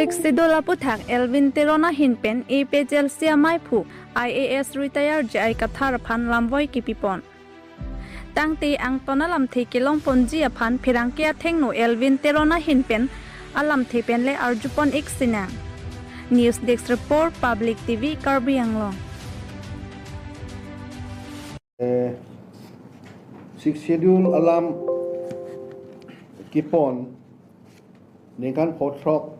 Sidula puthak Elvin Terona hinpen APJLC maipu IAS retire jai kathar phan lamvoi kipipon. Tangti ang tonalam thi kilong ponji aphan phirangkia thengno Elvin Terona hinpen alam thi penle arjupon iksinang. News Desk Report Public TV Karbi Anglong. Six schedule alam kipon ningkan potrok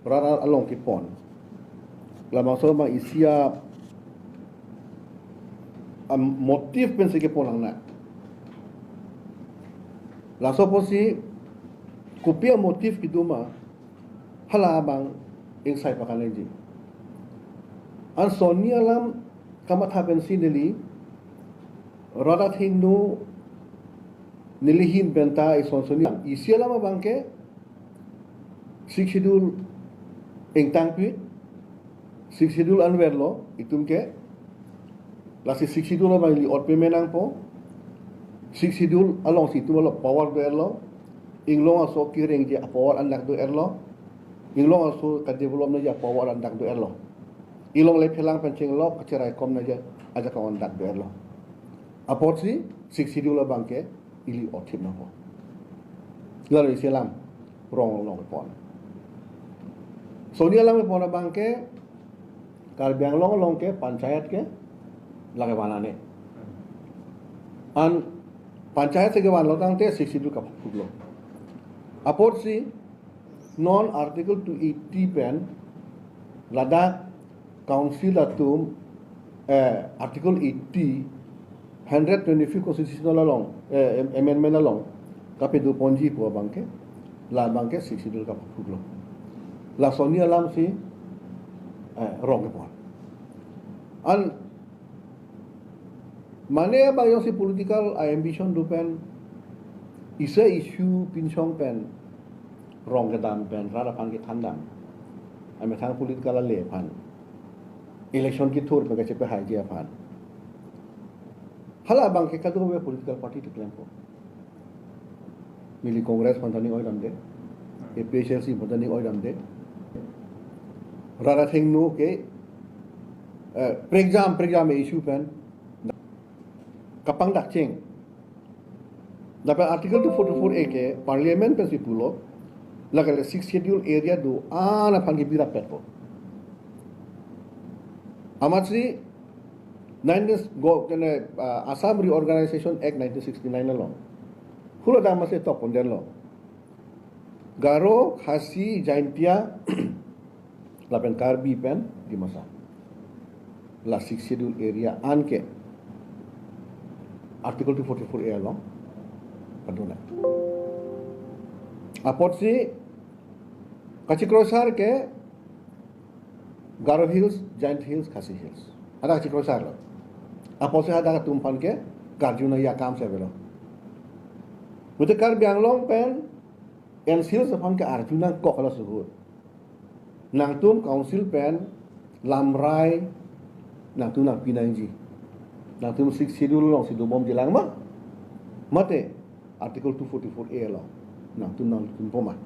rara along kipon lamang so ma isia motif pen se kipon lang na laso posi kupia motif kiduma hala bang insight pakanenji an soni alam kamat hapen sinili rara thingnu nilihin benta ison soni isia lama bangke six schedule engtang pi six schedule anverlo itum ke lasi six schedule ba li ot pemenang po six schedule along situ lo power do erlo inglong aso kiring je power andak do erlo inglong aso ka develop na je power andak do erlo ilong le phelang penching lo kacerai kom na je aja ka andak do erlo apotsi six schedule bangke ili otim na po lalu silam rong long pon Sonia lang pona bangke Karbiang long ke panchayat ke lage banane an panchayat se ke wan lotang te 62 ka phuglo aport si non article 280 pen Ladakh council atum article 80 125 constitutional long amendment long kape du ponji po bangke la bangke 62 ka phuglo la sonia lam si wrong ke pon an mane ba yo si political ambition du pen isa issue pinchong pen wrong ke dam pen rara pan ke thandam ame thang political le pan election ki thur pe ke hai dia pan hala bang ke kadu be political party to claim ko mili congress pan thani oi dam de APJLC pan thani oi dam de rara thing no ke preexam issue pen kapang dak ching dapat article 244 a ke parliament pen sipulo lagale six schedule area do ana phangi bira petpo amatri 19 go kene Assam Reorganization Act 1969 along hulo damase to ponderlo Garo Khasi Jaintia lapen Karbi pen di masa la six schedule area anke article 244 a long paduna apot si kachikrosar ke Garo Hills Giant Hills Khasi Hills ada kachikrosar lo apot si ada tumpan ke Garjuna ya kam se velo Bute Karbi Anglong pen en hills apang ke Arjuna kok la suhut Nangtum Council Pen Lamrai Nangtum nang Pinangji Nangtum six schedule long sidu bom jelang ma mate article 244 a long Nangtum nangtum poma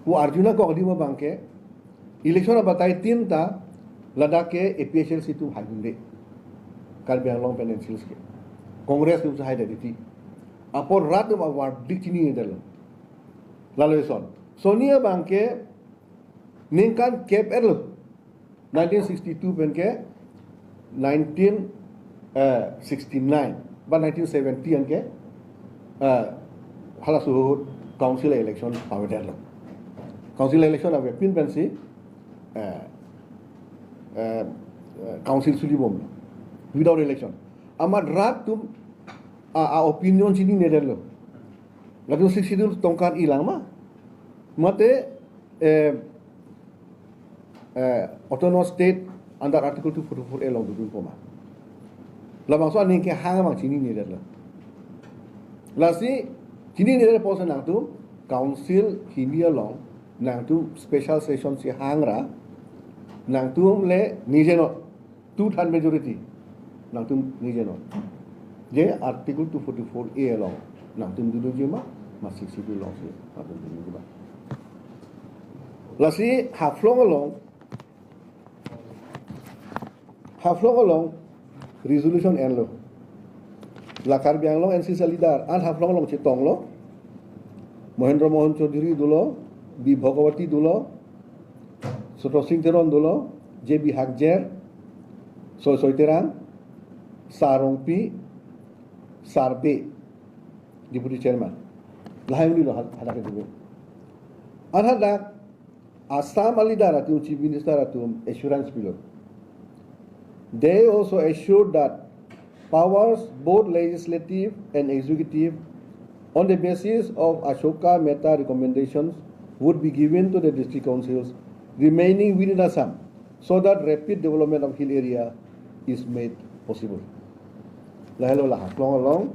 Wu Arjuna kok di ma bangke election batai tinta Ladakh ke APJLC tu hagunde Karbi Anglong Pen hills ke Congress tu sahai dadi apor rat ma war dikini dalo lalu son Sonia bangke Ningkan Cape Erlo 1962 pen ke 1969 ba 1970 an ke hala suhut council election power derlo council election ave pin pen si council sulibom without election amar rat tum a opinion sini nederlo lalu sisidul tongkan ilang ma mate autonomous state under article 244 a long dudun poma labang so aning ke hang mang chini ni derla lasi chini ni der posa nang tu council hinia long nang tu special session si hangra nang tu le nijeno two third majority nang tu nijeno je article 244 a long nang tu dudun jema masih sidu long si nang tu dudun jema Lasi haflong along resolution en lo. Lakar biang long NC Salidar an haflong along citong lo. Mahendra Mohan Chaudhary dulo, B Bhagawati dulo, Soto Singh Teron dulo, JB Hakjer, Soiterang, Sarongpi, Sarbe, Deputy Chairman. Lahai dulu hadak itu. Hadak Assam Alidar atu Chief Minister atu assurance below. They also assured that powers both legislative and executive on the basis of Ashoka Mehta recommendations would be given to the district councils remaining within Assam so that rapid development of hill area is made possible. Lahelo lah long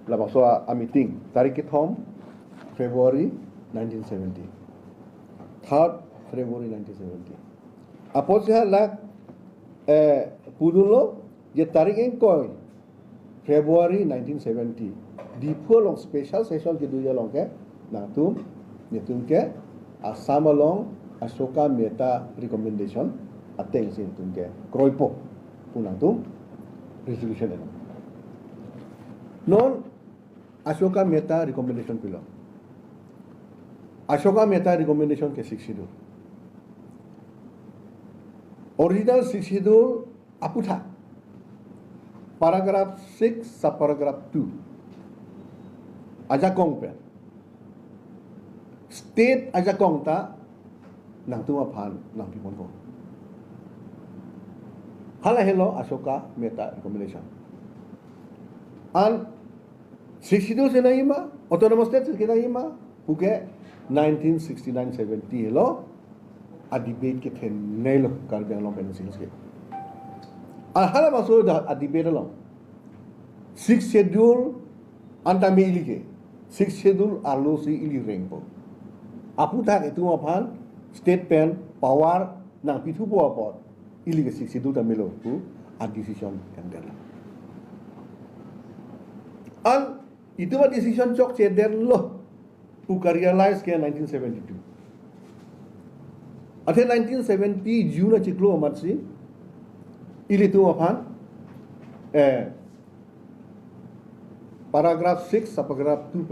la maso a meeting tarik home February 1970. 3rd February 1970. Apos siya lah pudulo je tarik engkoi February 1970 di long special session ke duya long ke natum ke Assam along Ashoka Mehta recommendation ateng sin tum ke kroipo punang tum resolution en non Ashoka Mehta recommendation pilo Ashoka Mehta recommendation ke 6 schedule original 6 schedule aputha paragraph 6 subparagraph 2 ajakong pe state ajakong ta nang tuma phan nang pipon ko hala hello Ashoka Mehta recommendation and 62 se naima autonomous state se naima puke 1969-70 hello a debate ke then nelo Karbi Anglong Peninsula ke hala maso a debate along 6 schedule antami ilige 6 schedule alo si ili rengpo apu tak itu apaan state pen power nang pitu po apot ilige 6 schedule tamilo pu a decision and an itu mah decision chok ceder lo pu realize ke 1972 ate 1970 June ciklo amat si ili tu apaan paragraph 6 subparagraph 2